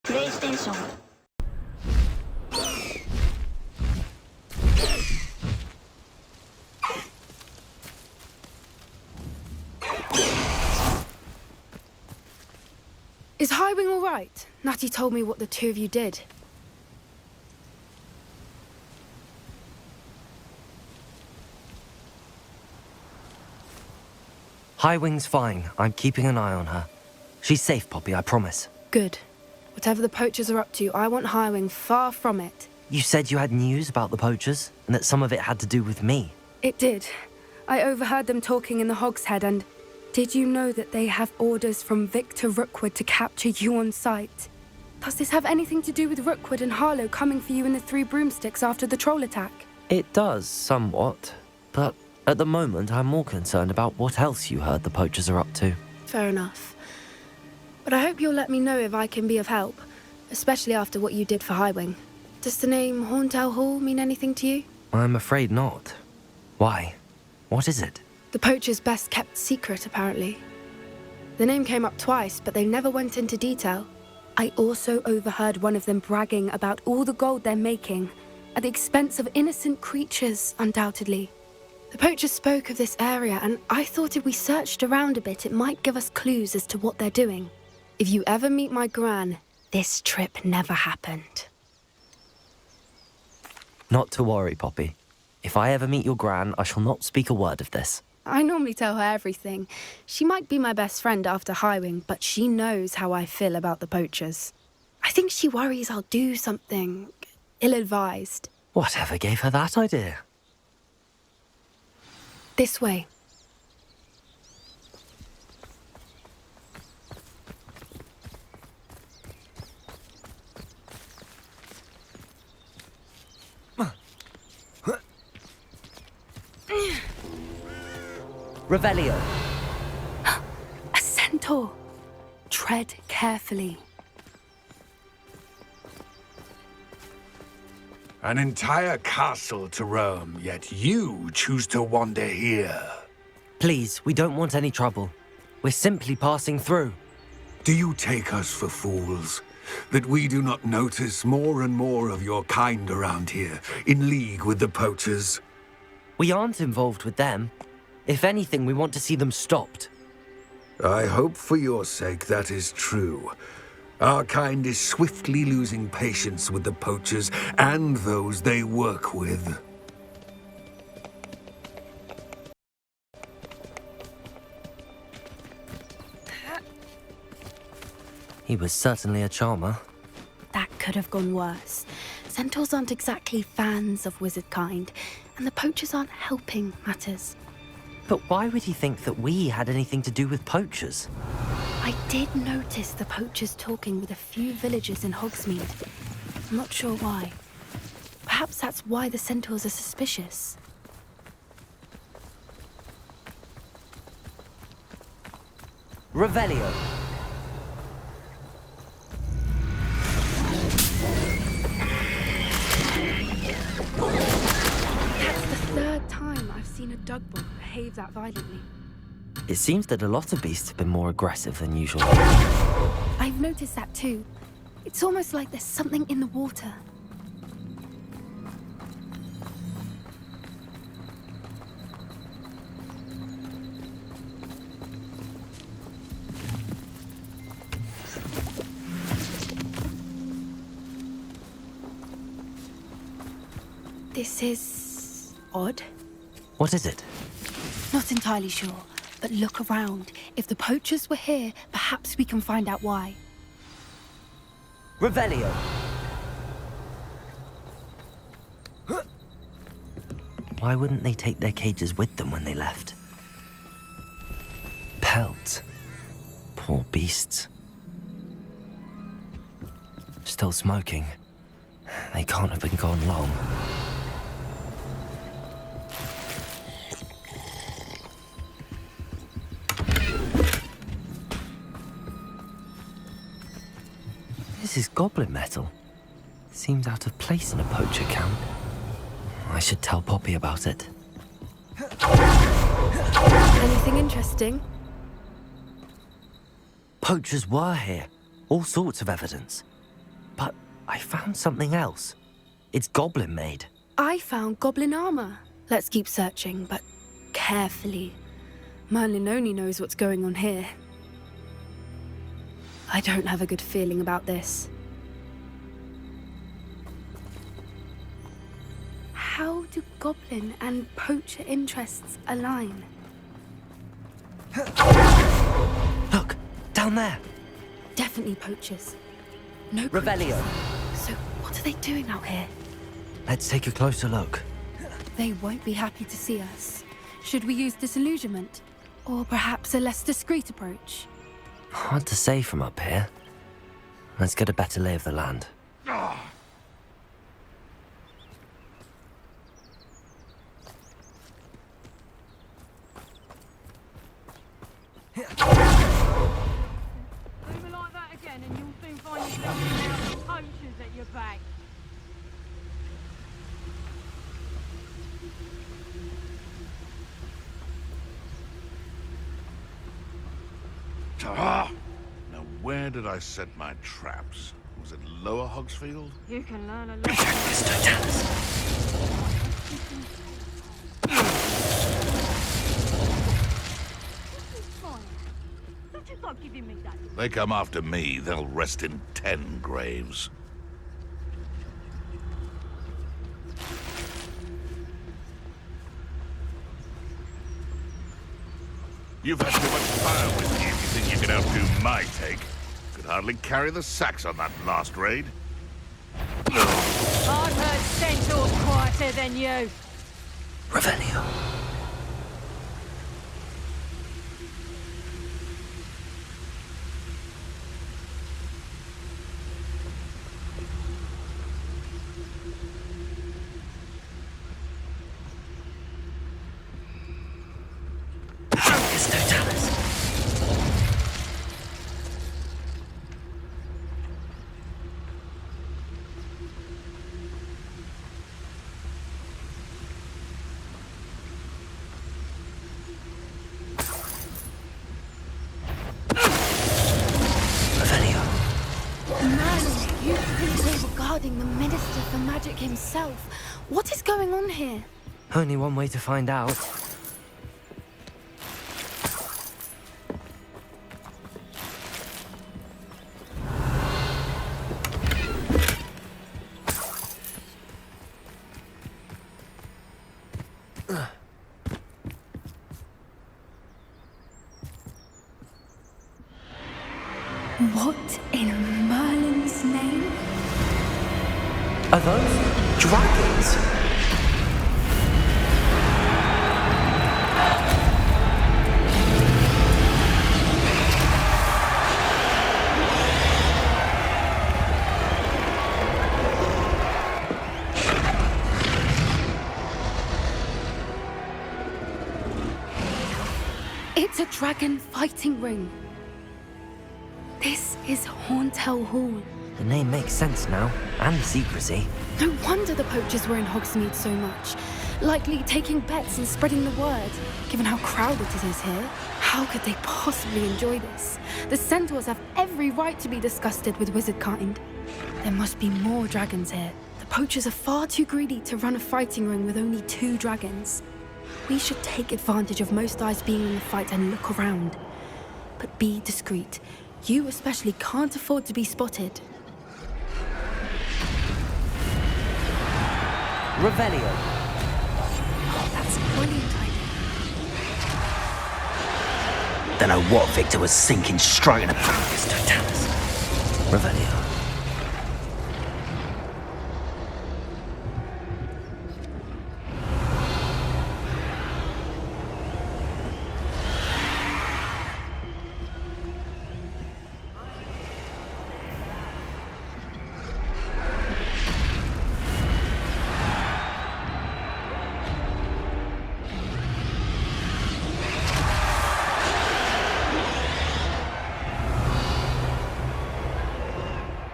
PlayStation. Is Highwing all right? Natty told me what the two of you did. Highwing's fine. I'm keeping an eye on her. She's safe, Poppy, I promise. Good. Whatever the poachers are up to, I want Highwing far from it. You said you had news about the poachers, and that some of it had to do with me. It did. I overheard them talking in the Hogshead, and did you know that they have orders from Victor Rookwood to capture you on sight? Does this have anything to do with Rookwood and Harlow coming for you in the Three Broomsticks after the troll attack? It does, somewhat. But at the moment, I'm more concerned about what else you heard the poachers are up to. Fair enough. But I hope you'll let me know if I can be of help, especially after what you did for Highwing. Does the name Horntail Hall mean anything to you? I'm afraid not. Why? What is it? The poacher's best-kept secret, apparently. The name came up twice, but they never went into detail. I also overheard one of them bragging about all the gold they're making, at the expense of innocent creatures, undoubtedly. The poacher spoke of this area, and I thought if we searched around a bit, it might give us clues as to what they're doing. If you ever meet my gran, this trip never happened. Not to worry, Poppy. If I ever meet your gran, I shall not speak a word of this. I normally tell her everything. She might be my best friend after Highwing, but she knows how I feel about the poachers. I think she worries I'll do something ill-advised. Whatever gave her that idea? This way. Revelio. A centaur. Tread carefully. An entire castle to roam, yet you choose to wander here. Please, we don't want any trouble. We're simply passing through. Do you take us for fools? That we do not notice more and more of your kind around here, in league with the poachers? We aren't involved with them. If anything, we want to see them stopped. I hope for your sake that is true. Our kind is swiftly losing patience with the poachers and those they work with. He was certainly a charmer. That could have gone worse. Centaurs aren't exactly fans of wizard kind, and the poachers aren't helping matters. But why would he think that we had anything to do with poachers? I did notice the poachers talking with a few villagers in Hogsmeade. I'm not sure why. Perhaps that's why the centaurs are suspicious. Revelio. That's the third time I've seen a Dugbot behave that violently. It seems that a lot of beasts have been more aggressive than usual. I've noticed that too. It's almost like there's something in the water. This is odd. What is it? Not entirely sure, but look around. If the poachers were here, perhaps we can find out why. Revelio. Why wouldn't they take their cages with them when they left? Pelts. Poor beasts. Still smoking. They can't have been gone long. This is goblin metal. Seems out of place in a poacher camp. I should tell Poppy about it. Anything interesting? Poachers were here. all sorts of evidence. But I found something else. It's goblin-made. I found goblin armor. Let's keep searching, but carefully. Merlin only knows what's going on here. I don't have a good feeling about this. How do goblin and poacher interests align? Look, down there. Definitely poachers. No Revelio. creatures. So what are they doing out here? Let's take a closer look. They won't be happy to see us. Should we use disillusionment? Or perhaps a less discreet approach? Hard to say from up here. Let's get a better lay of the land. Move like that again and you'll soon find yourself with poachers at your back. Ta! Now where did I set my traps? Was it Lower Hogsfield? You can learn a lot. Don't you stop giving me that. They come after me, they'll rest in 10 graves. You've had too much fire with you if you think you can outdo my take. Could hardly carry the sacks on that last raid. I've heard centaurs quieter than you. Revelio. Regarding the Minister for Magic himself. What is going on here? Only one way to find out. What in Merlin's name? Are those dragons? It's a dragon fighting ring. This is Hauntel Hall. The name makes sense now, and the secrecy. No wonder the poachers were in Hogsmeade so much. Likely taking bets and spreading the word, given how crowded it is here. How could they possibly enjoy this? The centaurs have every right to be disgusted with wizard kind. There must be more dragons here. The poachers are far too greedy to run a fighting ring with only 2 dragons. We should take advantage of most eyes being in the fight and look around. But be discreet. You especially can't afford to be spotted. Revelio. Oh, that's a brilliant idea. Don't know what Victor was thinking, striking a focus to Dallas. Revelio.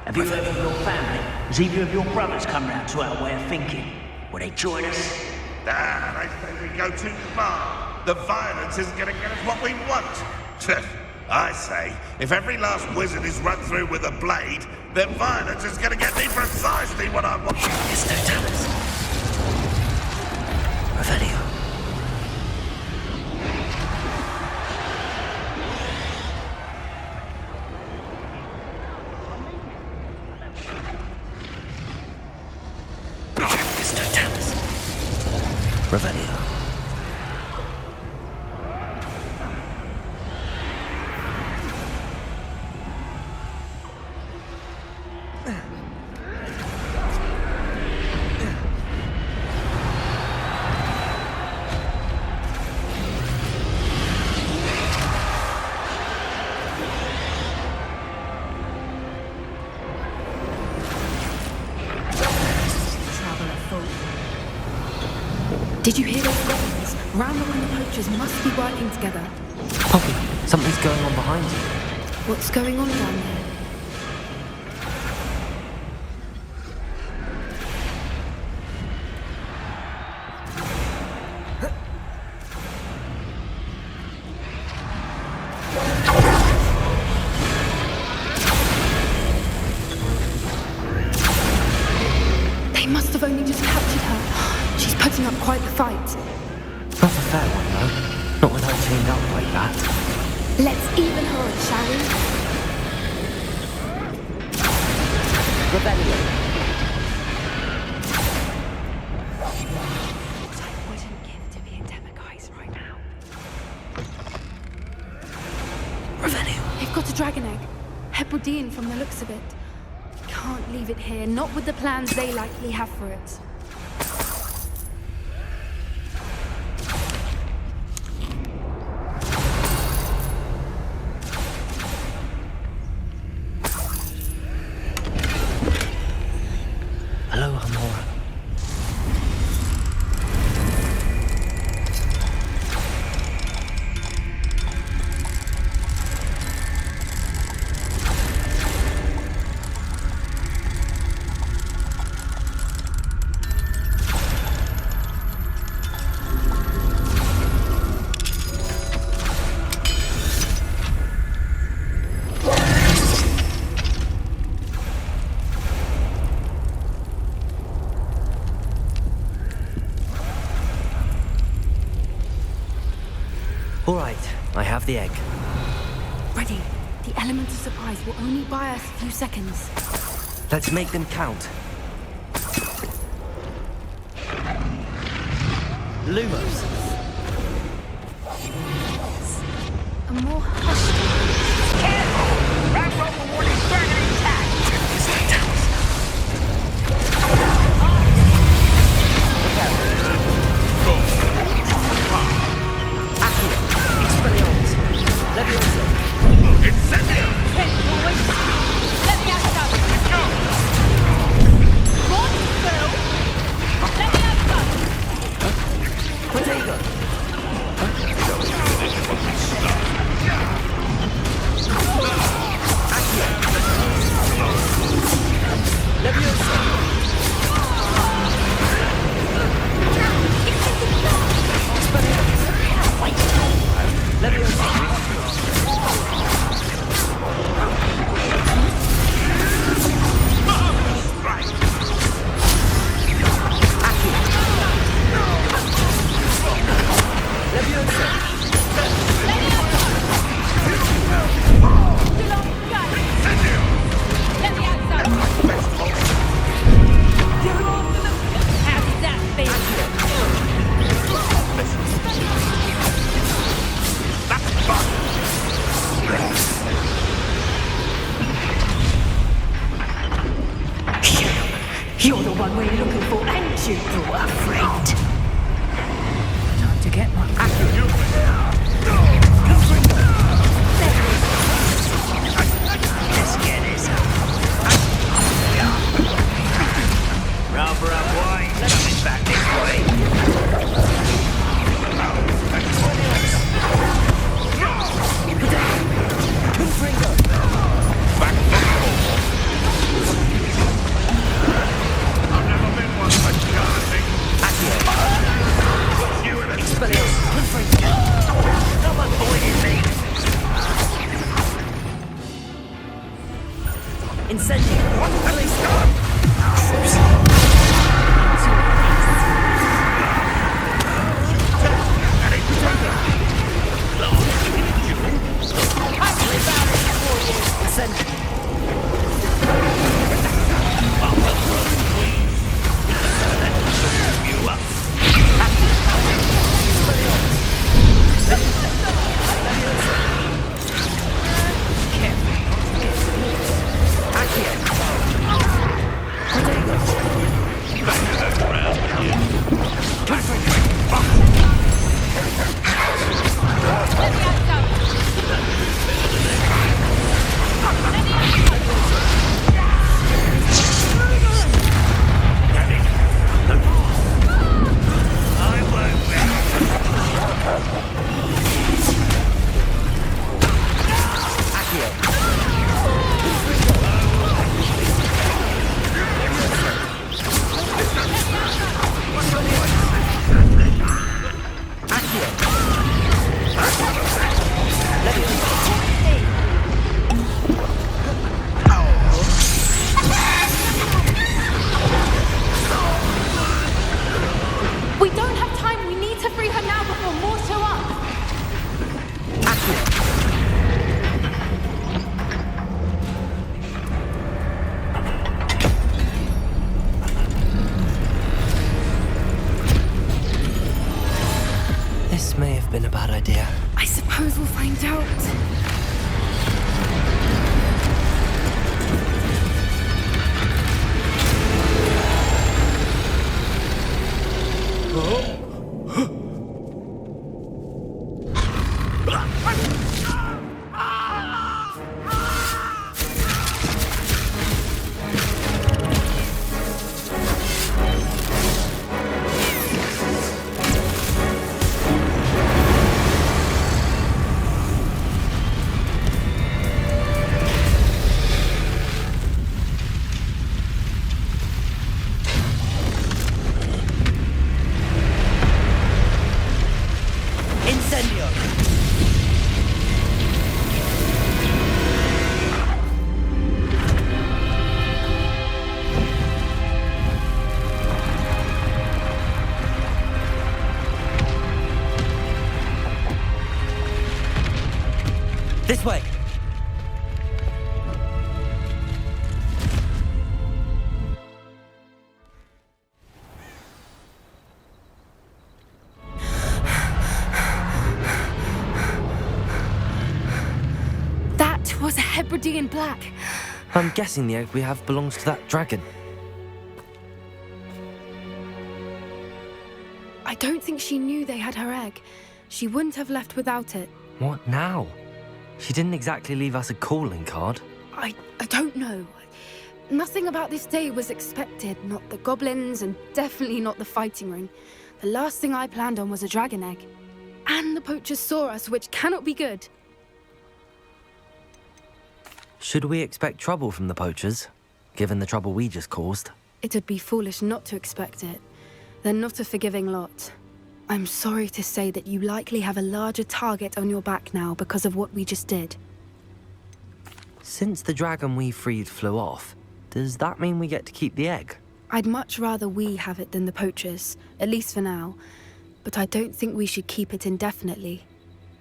Have you heard from your family? Has either of your brothers come round to our way of thinking? Will they join us? I think we go too far. The violence isn't going to get us what we want. I say, if every last wizard is run through with a blade, then violence is gonna get me precisely what I want. Mr. Thomas. Revelio. Mr. Thomas. Revelio. Did you hear those goblins? Randall and the poachers must be working together. Poppy, something's going on behind you. What's going on down there? They must have only just captured her. She's putting up quite the fight. Not a fair one, though. Not with her chained up like that. Let's even her, shall we? Rebellion. What I wouldn't give to be in Demoguy's right now. Revelio. They've got a dragon egg. Hebridean from the looks of it. Can't leave it here, not with the plans they likely have for it. Hello, Amora. All right, I have the egg. Ready. The element of surprise will only buy us a few seconds. Let's make them count. Lumos. A more hushed. Careful! Round roll warning dragon attack! Incendio! Hey, boys! Let me have some! What? Phil? Let me have some! Potato. Let me have some! How did that feel? You're the one we're looking for, ain't you, brought a friend? Time to get one. Let's get this. Rubber up, boy. Coming back this way. I've never been one for charging. Expelliarmus. We don't have time. We need to free her now before more show up. This may have been a bad idea. I suppose we'll find out. This way! That was a Hebridean black. I'm guessing the egg we have belongs to that dragon. I don't think she knew they had her egg. She wouldn't have left without it. What now? She didn't exactly leave us a calling card. I don't know. Nothing about this day was expected. Not the goblins, and definitely not the fighting ring. The last thing I planned on was a dragon egg. And the poachers saw us, which cannot be good. Should we expect trouble from the poachers, given the trouble we just caused? It'd be foolish not to expect it. They're not a forgiving lot. I'm sorry to say that you likely have a larger target on your back now because of what we just did. Since the dragon we freed flew off, does that mean we get to keep the egg? I'd much rather we have it than the poachers, at least for now. But I don't think we should keep it indefinitely.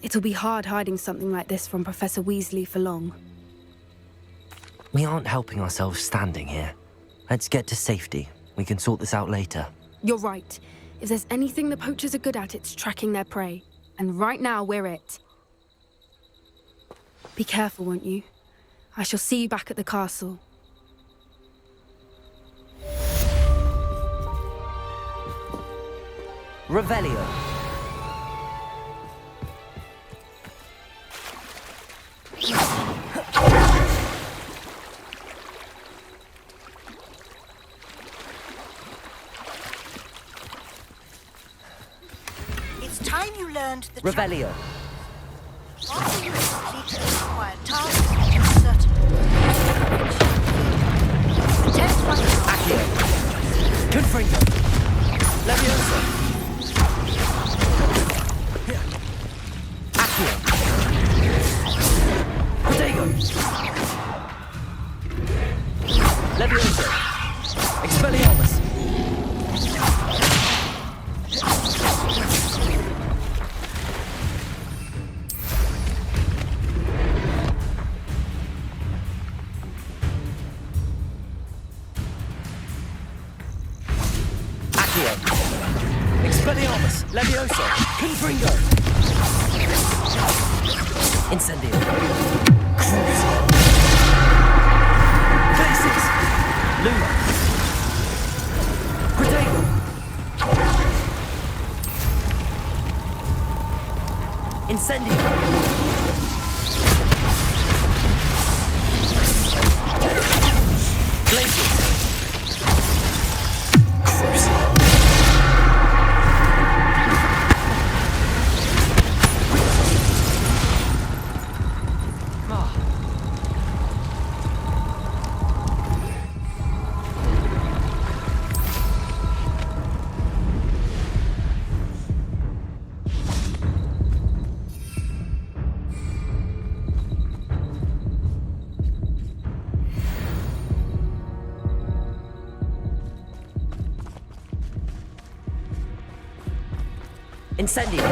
It'll be hard hiding something like this from Professor Weasley for long. We aren't helping ourselves standing here. Let's get to safety. We can sort this out later. You're right. If there's anything the poachers are good at, it's tracking their prey. And right now, we're it. Be careful, won't you? I shall see you back at the castle. Revelio. Time you learned the Revelio. After you complete the required tasks, it's certain. Test one. Accio. Confringo. Leviosa. Accio. Protego. Levioso! Expelliarmus! Accio! Expelliarmus! Levioso! Confringo! Incendio! Crucio! Faces! Luma! Predable! Incendio! Blazes! Crucio! Incendio!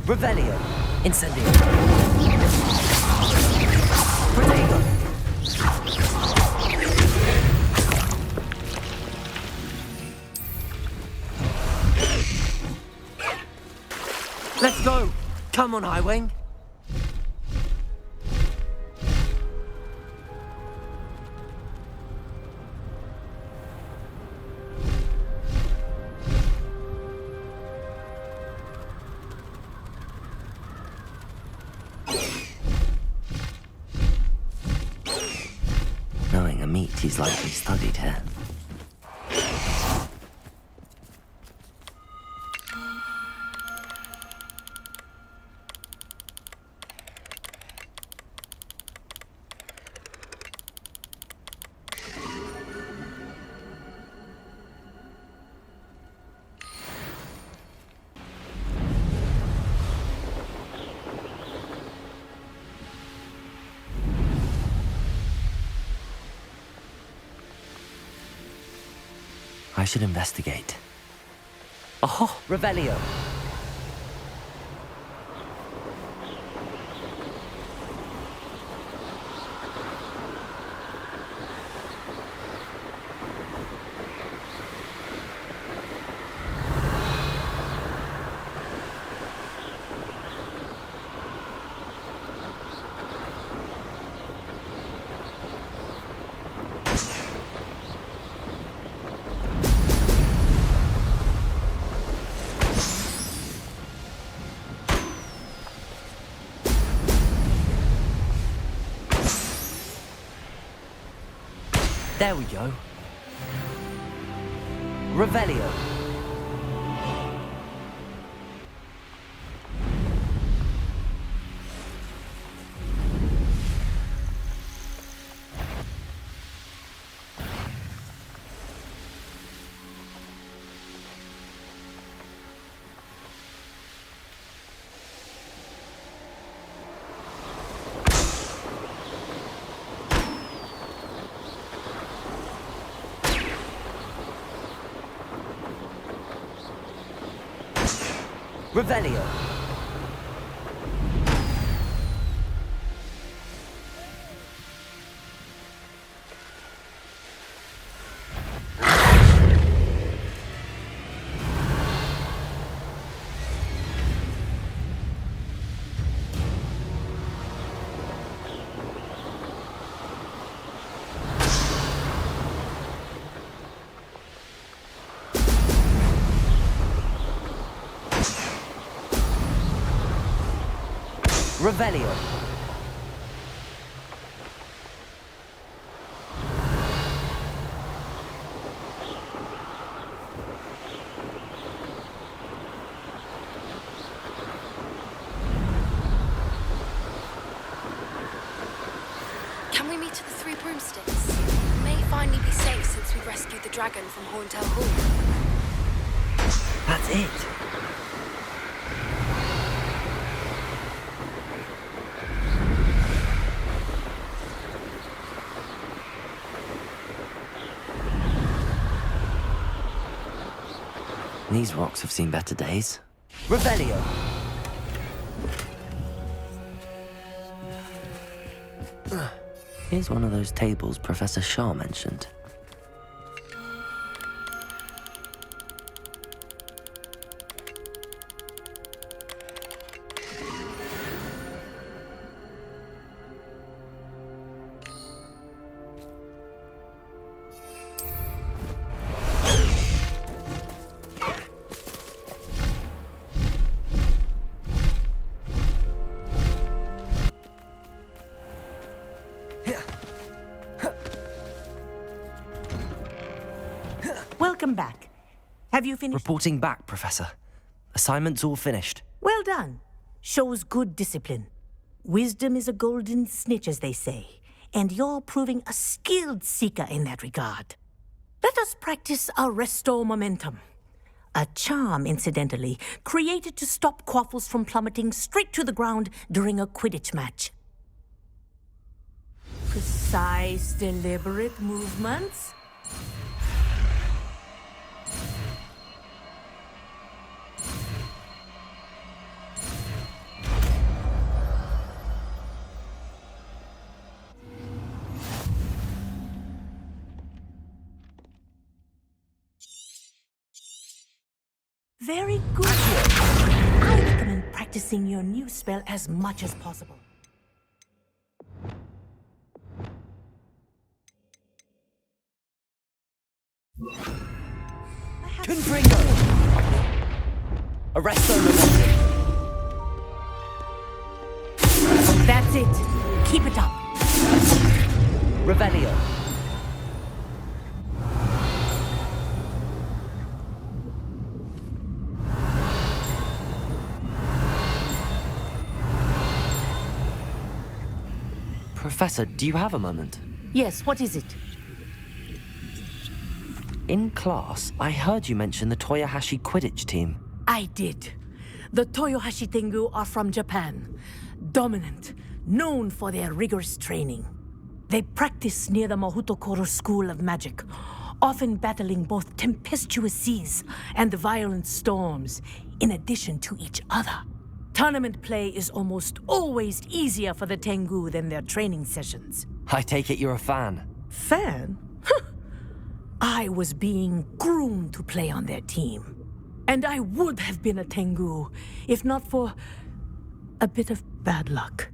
Revelio! Incendio! Predable! Let's go! Come on, Highwing! Knowing a meat, he's likely studied here. I should investigate. Oh, Revelio! There we go. Revelio. Revelio. Revelio. finally be safe since we rescued the dragon from Horntail Hall? That's it. These rocks have seen better days. Revelio! Here's one of those tables Professor Shah mentioned. Welcome back. Have you finished? Reporting back, Professor. Assignment's all finished. Well done. Shows good discipline. Wisdom is a golden snitch, as they say, and you're proving a skilled seeker in that regard. Let us practice our restore momentum. A charm, incidentally, created to stop quaffles from plummeting straight to the ground during a Quidditch match. Precise, deliberate movements. Very good. I recommend practicing your new spell as much as possible. Confringo! Arresto Revelio! That's it. Keep it up. Revelio! Professor, do you have a moment? Yes, what is it? In class, I heard you mention the Toyohashi Quidditch team. I did. The Toyohashi Tengu are from Japan. Dominant, known for their rigorous training. They practice near the Mahutokoro School of Magic, often battling both tempestuous seas and violent storms, in addition to each other. Tournament play is almost always easier for the Tengu than their training sessions. I take it you're a fan. Fan? I was being groomed to play on their team. And I would have been a Tengu, if not for a bit of bad luck.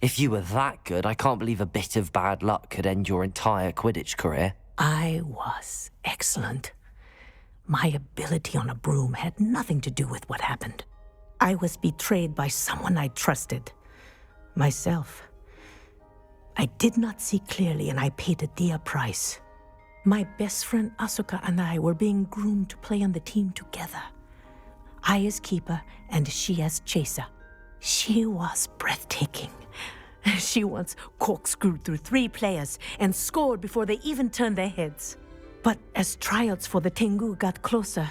If you were that good, I can't believe a bit of bad luck could end your entire Quidditch career. I was excellent. My ability on a broom had nothing to do with what happened. I was betrayed by someone I trusted. Myself. I did not see clearly, and I paid a dear price. My best friend Asuka and I were being groomed to play on the team together. I as keeper, and she as chaser. She was breathtaking. She once corkscrewed through 3 players and scored before they even turned their heads. But as tryouts for the Tengu got closer,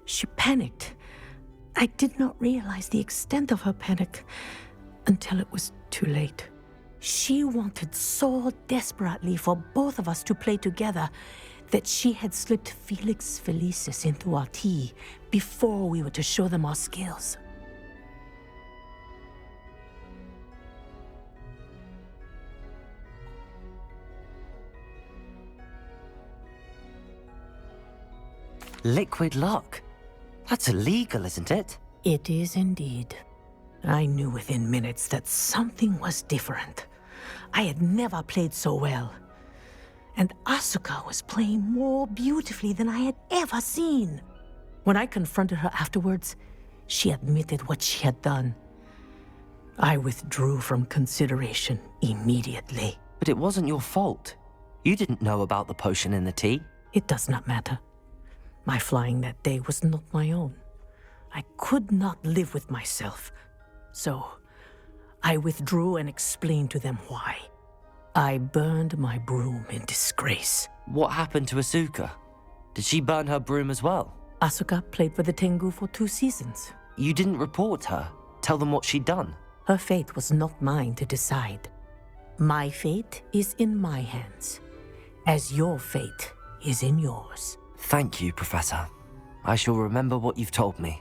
she panicked. I did not realize the extent of her panic until it was too late. She wanted so desperately for both of us to play together that she had slipped Felix Felicis into our tea before we were to show them our skills. Liquid luck? That's illegal, isn't it? It is indeed. I knew within minutes that something was different. I had never played so well. And Asuka was playing more beautifully than I had ever seen. When I confronted her afterwards, she admitted what she had done. I withdrew from consideration immediately. But it wasn't your fault. You didn't know about the potion in the tea. It does not matter. My flying that day was not my own. I could not live with myself. So, I withdrew and explained to them why. I burned my broom in disgrace. What happened to Asuka? Did she burn her broom as well? Asuka played for the Tengu for 2 seasons. You didn't report her. Tell them what she'd done. Her fate was not mine to decide. My fate is in my hands, as your fate is in yours. Thank you, Professor. I shall remember what you've told me.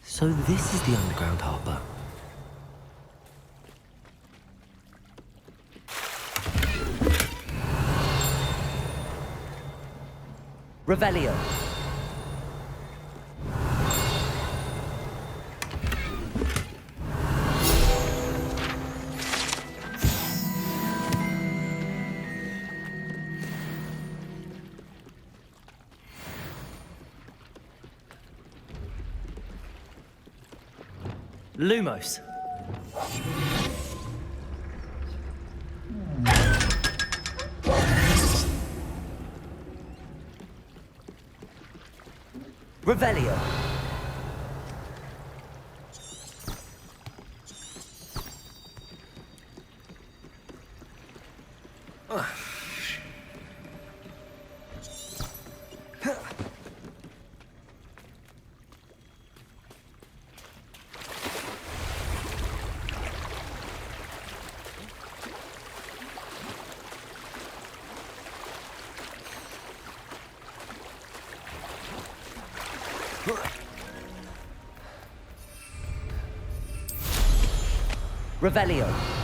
So this is the underground harbour. Revelio. Lumos. Revelio. Revelio.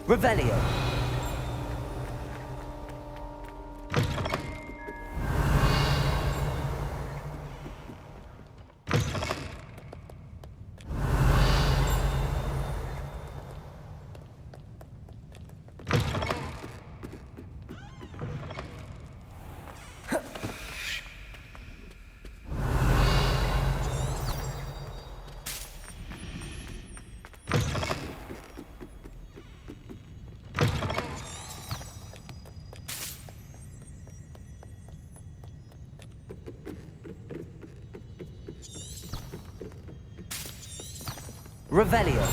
Revelio. Revelio.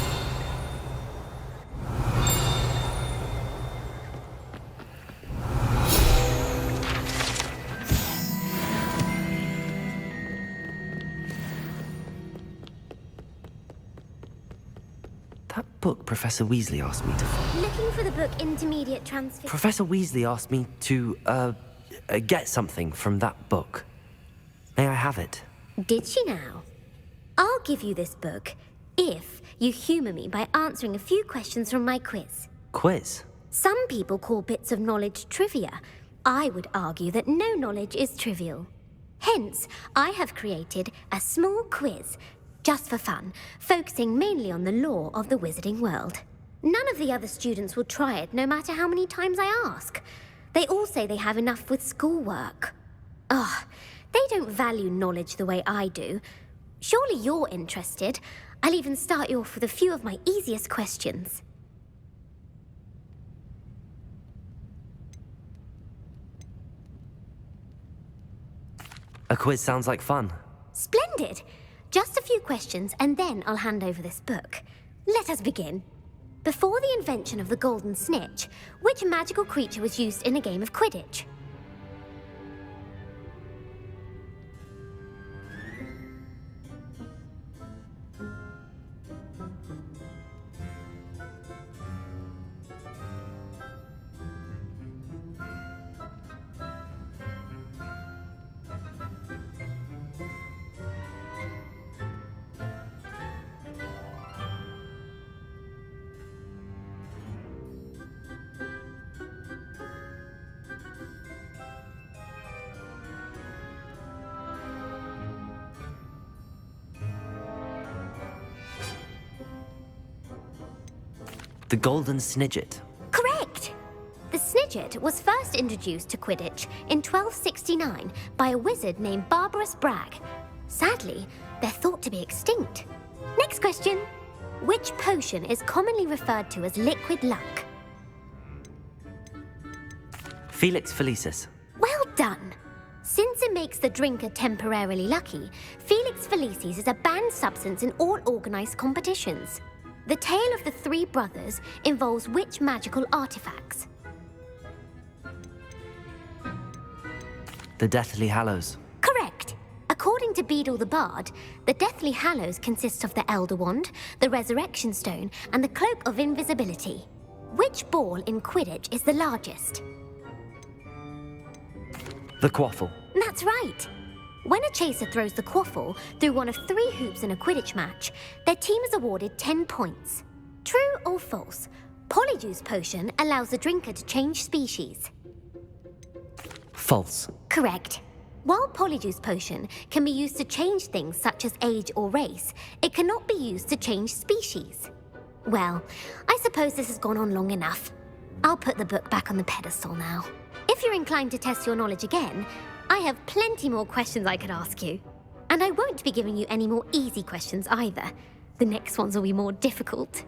That book Professor Weasley asked me to find. Looking for the book Intermediate Transfer. Professor Weasley asked me to, get something from that book. May I have it? Did she now? I'll give you this book if you humour me by answering a few questions from my quiz. Quiz? Some people call bits of knowledge trivia. I would argue that no knowledge is trivial. Hence, I have created a small quiz, just for fun, focusing mainly on the lore of the wizarding world. None of the other students will try it, no matter how many times I ask. They all say they have enough with schoolwork. Ugh, they don't value knowledge the way I do. Surely you're interested. I'll even start you off with a few of my easiest questions. A quiz sounds like fun. Splendid! Just a few questions, and then I'll hand over this book. Let us begin. Before the invention of the golden snitch, which magical creature was used in a game of Quidditch? The Golden Snidget. Correct! The Snidget was first introduced to Quidditch in 1269 by a wizard named Barbarous Bragg. Sadly, they're thought to be extinct. Next question. Which potion is commonly referred to as liquid luck? Felix Felicis. Well done! Since it makes the drinker temporarily lucky, Felix Felicis is a banned substance in all organized competitions. The tale of the three brothers involves which magical artifacts? The Deathly Hallows. Correct! According to Beadle the Bard, the Deathly Hallows consists of the Elder Wand, the Resurrection Stone, and the Cloak of Invisibility. Which ball in Quidditch is the largest? The Quaffle. That's right! When a chaser throws the quaffle through one of 3 hoops in a Quidditch match, their team is awarded 10 points. True or false? Polyjuice Potion allows the drinker to change species. False. Correct. While Polyjuice Potion can be used to change things such as age or race, it cannot be used to change species. Well, I suppose this has gone on long enough. I'll put the book back on the pedestal now. If you're inclined to test your knowledge again, I have plenty more questions I could ask you. And I won't be giving you any more easy questions either. The next ones will be more difficult.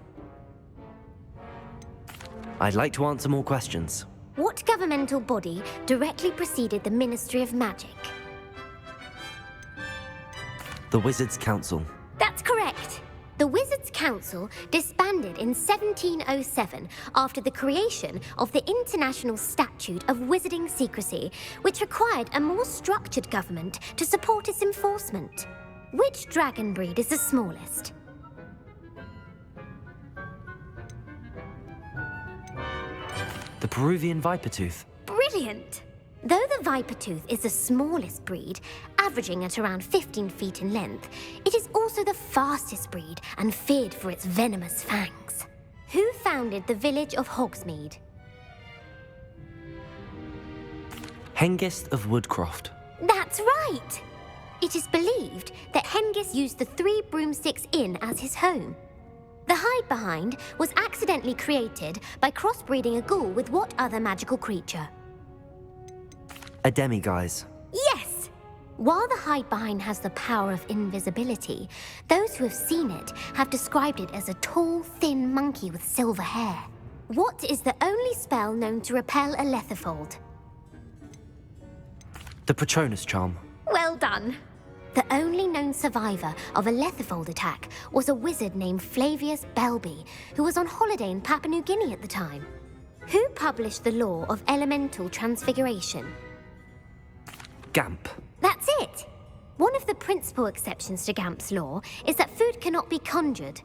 I'd like to answer more questions. What governmental body directly preceded the Ministry of Magic? The Wizards' Council. That's correct. The Wizards' Council disbanded in 1707 after the creation of the International Statute of Wizarding Secrecy, which required a more structured government to support its enforcement. Which dragon breed is the smallest? The Peruvian Vipertooth. Brilliant! Though the Vipertooth is the smallest breed, averaging at around 15 feet in length, it is also the fastest breed and feared for its venomous fangs. Who founded the village of Hogsmeade? Hengist of Woodcroft. That's right! It is believed that Hengist used the 3 Broomsticks Inn as his home. The Hide-Behind was accidentally created by crossbreeding a ghoul with what other magical creature? A Demiguise. Yes! While the Hide-Behind has the power of invisibility, those who have seen it have described it as a tall, thin monkey with silver hair. What is the only spell known to repel a Letherfold? The Patronus Charm. Well done! The only known survivor of a Lethifold attack was a wizard named Flavius Belby, who was on holiday in Papua New Guinea at the time. Who published the law of elemental transfiguration? Gamp. That's it! One of the principal exceptions to Gamp's law is that food cannot be conjured,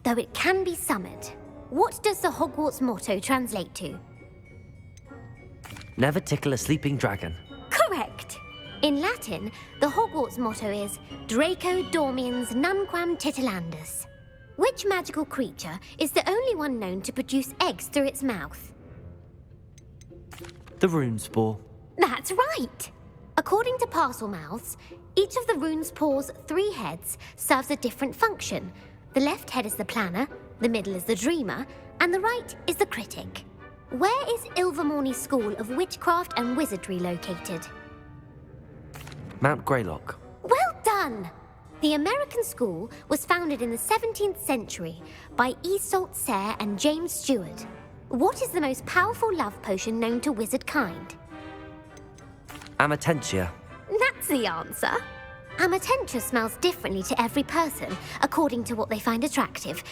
though it can be summoned. What does the Hogwarts motto translate to? Never tickle a sleeping dragon. Correct! In Latin, the Hogwarts motto is Draco Dormiens Nunquam Titilandus. Which magical creature is the only one known to produce eggs through its mouth? The rune spore. That's right! According to Parselmouths, each of the rune's paws' 3 heads serves a different function. The left head is the planner, the middle is the dreamer, and the right is the critic. Where is Ilvermorny School of Witchcraft and Wizardry located? Mount Greylock. Well done! The American school was founded in the 17th century by Iseult Sayre and James Stewart. What is the most powerful love potion known to wizard kind? Amatentia. That's the answer. Amatentia smells differently to every person, according to what they find attractive,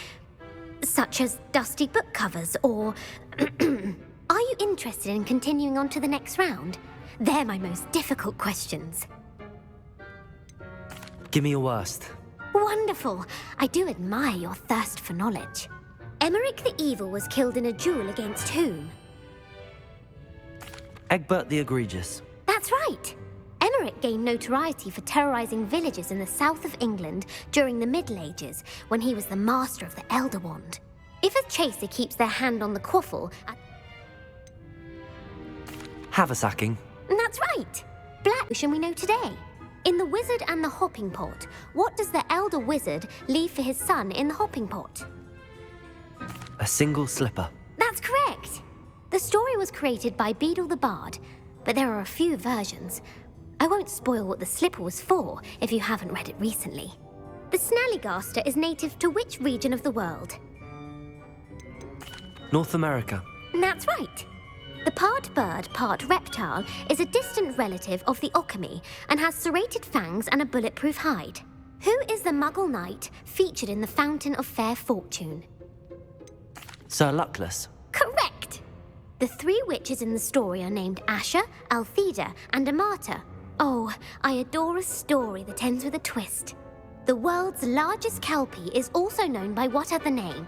such as dusty book covers or... Are you interested in continuing on to the next round? They're my most difficult questions. Give me your worst. Wonderful. I do admire your thirst for knowledge. Emmerich the Evil was killed in a duel against whom? Egbert the Egregious. That's right. Emmerich gained notoriety for terrorizing villages in the south of England during the Middle Ages, when he was the master of the Elder Wand. If a chaser keeps their hand on the quaffle... Haversacking. That's right. Black potion we know today. In The Wizard and the Hopping Pot, what does the elder wizard leave for his son in the hopping pot? A single slipper. That's correct. The story was created by Beadle the Bard, but there are a few versions. I won't spoil what the slipper was for if you haven't read it recently. The Snallygaster is native to which region of the world? North America. That's right. The part bird, part reptile is a distant relative of the Occamy and has serrated fangs and a bulletproof hide. Who is the Muggle knight featured in the Fountain of Fair Fortune? Sir Luckless. Correct! The 3 witches in the story are named Asher, Altheda, and Amata. Oh, I adore a story that ends with a twist. The world's largest kelpie is also known by what other name?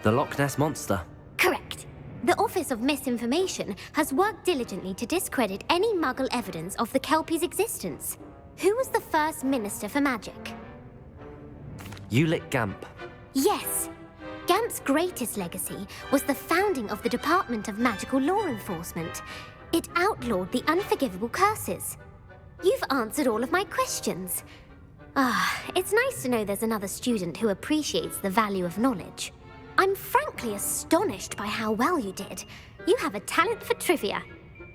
The Loch Ness Monster. Correct. The Office of Misinformation has worked diligently to discredit any Muggle evidence of the kelpie's existence. Who was the first Minister for Magic? Ulick Gamp. Yes! Gamp's greatest legacy was the founding of the Department of Magical Law Enforcement. It outlawed the unforgivable curses. You've answered all of my questions. It's nice to know there's another student who appreciates the value of knowledge. I'm frankly astonished by how well you did. You have a talent for trivia.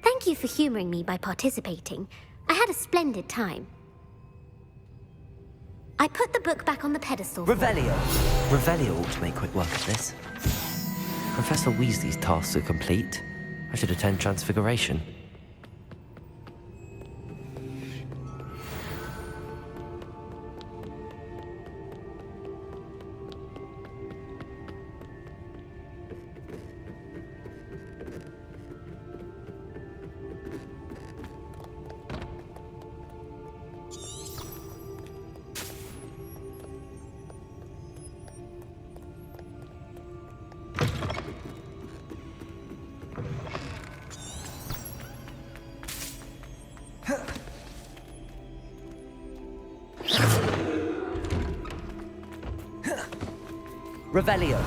Thank you for humoring me by participating. I had a splendid time. I put the book back on the pedestal. Revelio. Revelio ought to make quick work of this. Professor Weasley's tasks are complete. I should attend Transfiguration. Revelio.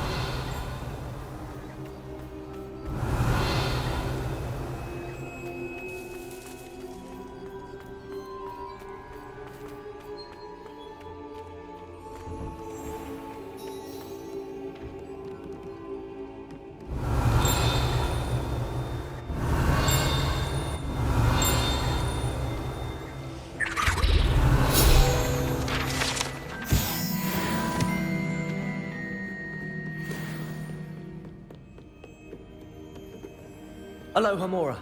Aloha Mora.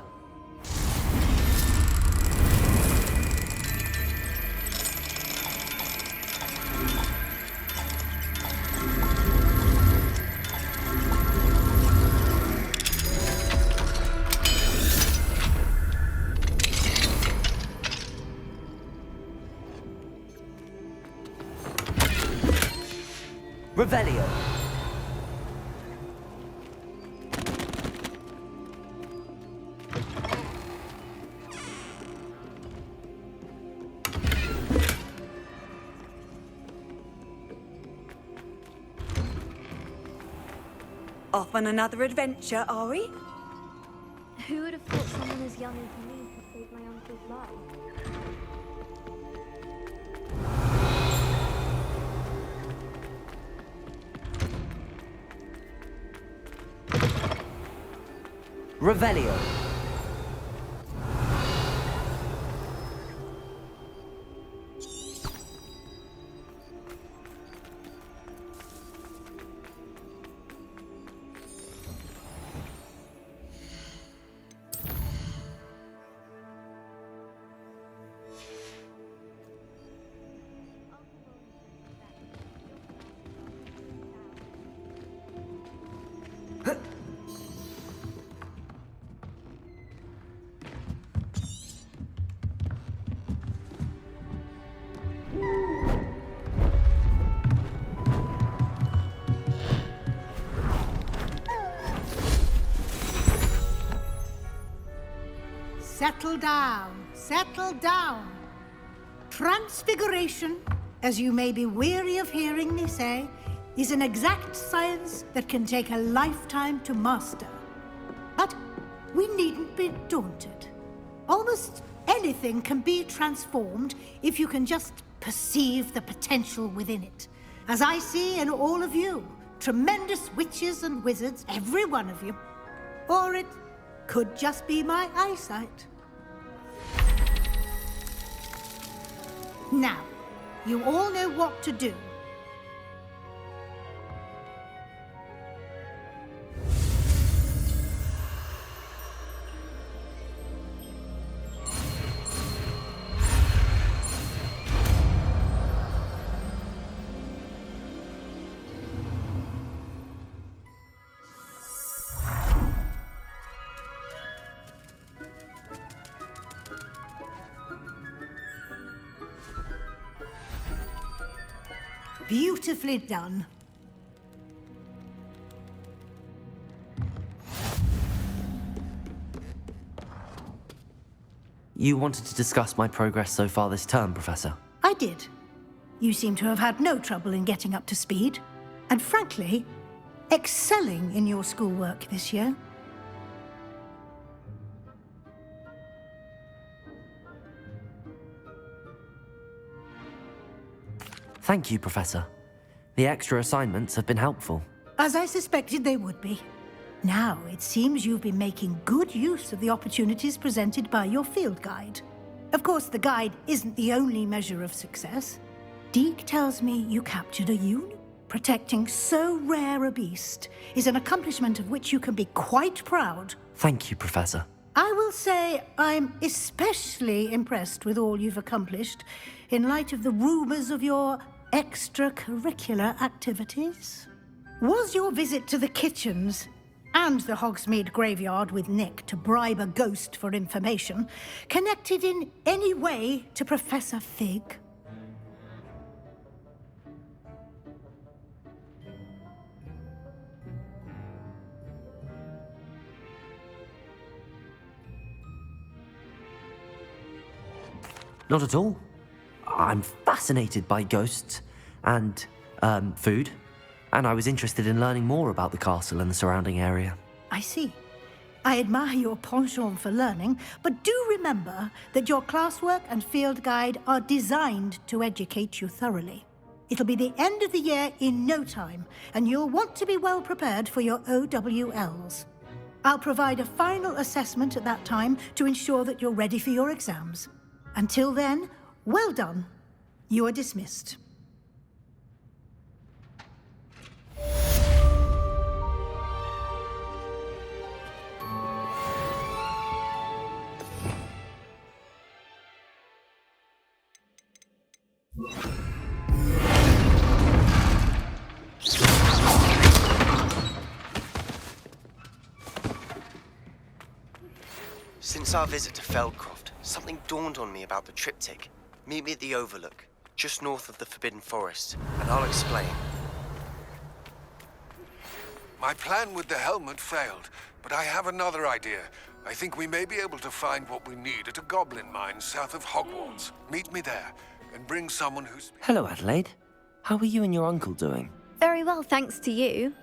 Revelio. Off on another adventure, are we? Who would have thought someone as young as me could save my uncle's life? Revelio. Settle down, settle down. Transfiguration, as you may be weary of hearing me say, is an exact science that can take a lifetime to master. But we needn't be daunted. Almost anything can be transformed if you can just perceive the potential within it. As I see in all of you, tremendous witches and wizards, every one of you. Or it could just be my eyesight. Now, you all know what to do. Beautifully done. You wanted to discuss my progress so far this term, Professor? I did. You seem to have had no trouble in getting up to speed, and frankly, excelling in your schoolwork this year. Thank you, Professor. The extra assignments have been helpful. As I suspected they would be. Now, it seems you've been making good use of the opportunities presented by your field guide. Of course, the guide isn't the only measure of success. Deke tells me you captured a Yoon. Protecting so rare a beast is an accomplishment of which you can be quite proud. Thank you, Professor. I will say I'm especially impressed with all you've accomplished in light of the rumors of your extracurricular activities. Was your visit to the kitchens and the Hogsmeade graveyard with Nick to bribe a ghost for information connected in any way to Professor Fig? Not at all. I'm fascinated by ghosts and, food, and I was interested in learning more about the castle and the surrounding area. I see. I admire your penchant for learning, but do remember that your classwork and field guide are designed to educate you thoroughly. It'll be the end of the year in no time, and you'll want to be well prepared for your OWLs. I'll provide a final assessment at that time to ensure that you're ready for your exams. Until then, well done. You are dismissed. Since our visit to Feldcroft, something dawned on me about the triptych. Meet me at the Overlook, just north of the Forbidden Forest, and I'll explain. My plan with the helmet failed, but I have another idea. I think we may be able to find what we need at a goblin mine south of Hogwarts. Meet me there, and bring someone who's... Hello, Adelaide. How are you and your uncle doing? Very well, thanks to you.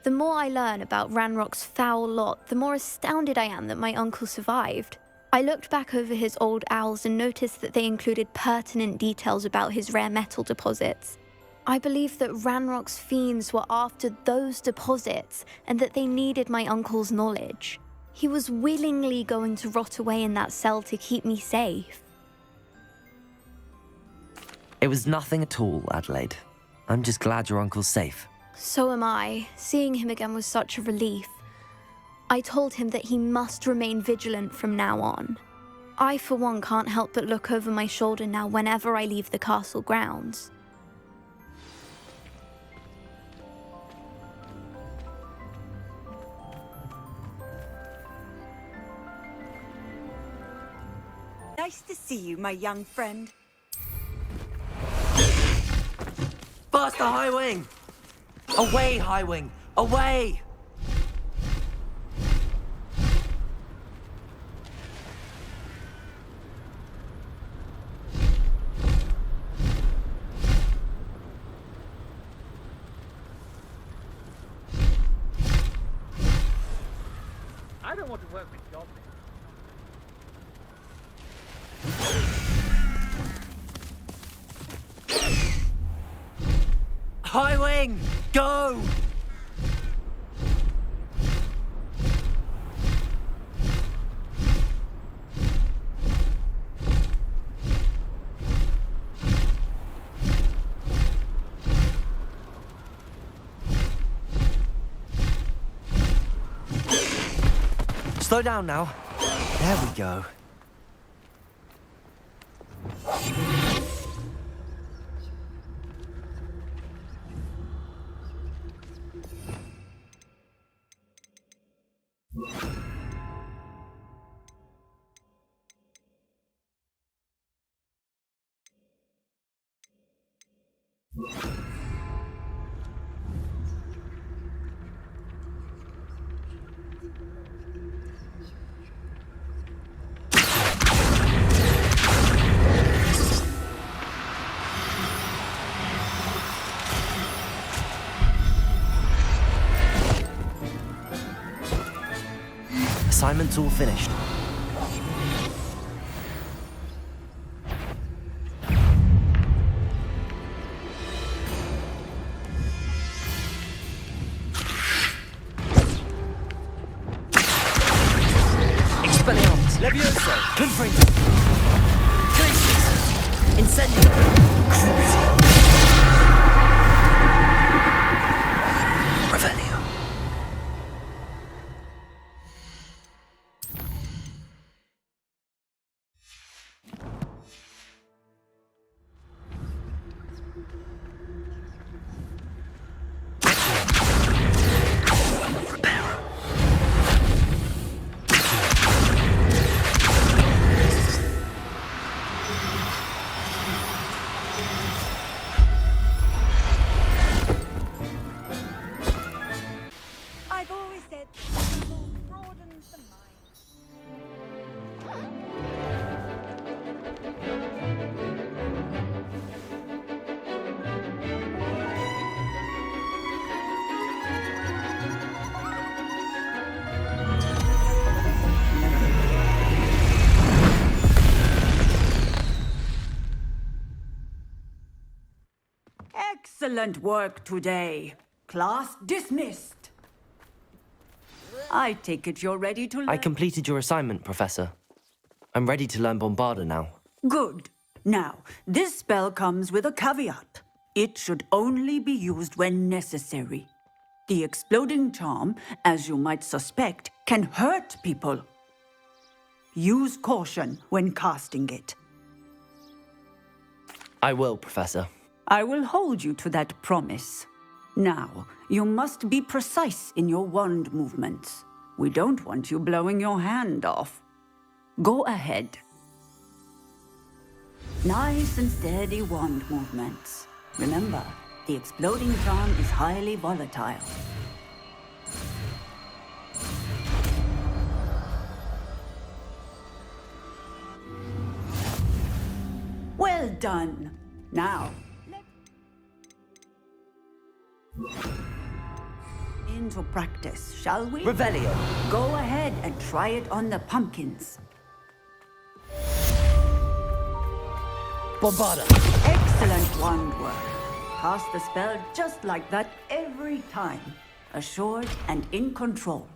The more I learn about Ranrock's foul lot, the more astounded I am that my uncle survived. I looked back over his old owls and noticed that they included pertinent details about his rare metal deposits. I believe that Ranrock's fiends were after those deposits and that they needed my uncle's knowledge. He was willingly going to rot away in that cell to keep me safe. It was nothing at all, Adelaide. I'm just glad your uncle's safe. So am I. Seeing him again was such a relief. I told him that he must remain vigilant from now on. I, for one, can't help but look over my shoulder now whenever I leave the castle grounds. Nice to see you, my young friend. Faster, High Wing! Away, High Wing! Away! I don't want to work with goblins. High Wing! Go! Slow down now. There we go. Assignment's all finished. Expelliarmus, Levioso, Confringo, Glacius, Incendio, Crucio, Revelio. I've always said travel broadens the mind. Excellent work today. Class dismissed. I take it you're ready to learn. I completed your assignment, Professor. I'm ready to learn Bombarda now. Good. Now, this spell comes with a caveat. It should only be used when necessary. The exploding charm, as you might suspect, can hurt people. Use caution when casting it. I will, Professor. I will hold you to that promise. Now, you must be precise in your wand movements. We don't want you blowing your hand off. Go ahead. Nice and steady wand movements. Remember, the exploding charm is highly volatile. done. Now, into practice, shall we? Revelio. Go ahead and try it on the pumpkins. Bombarda. Excellent wand work. Cast the spell just like that every time. Assured and in control.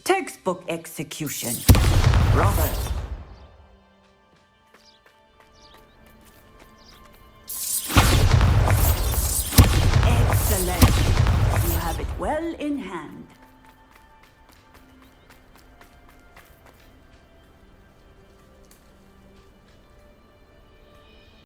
Textbook execution. Robert. Excellent. You have it well in hand.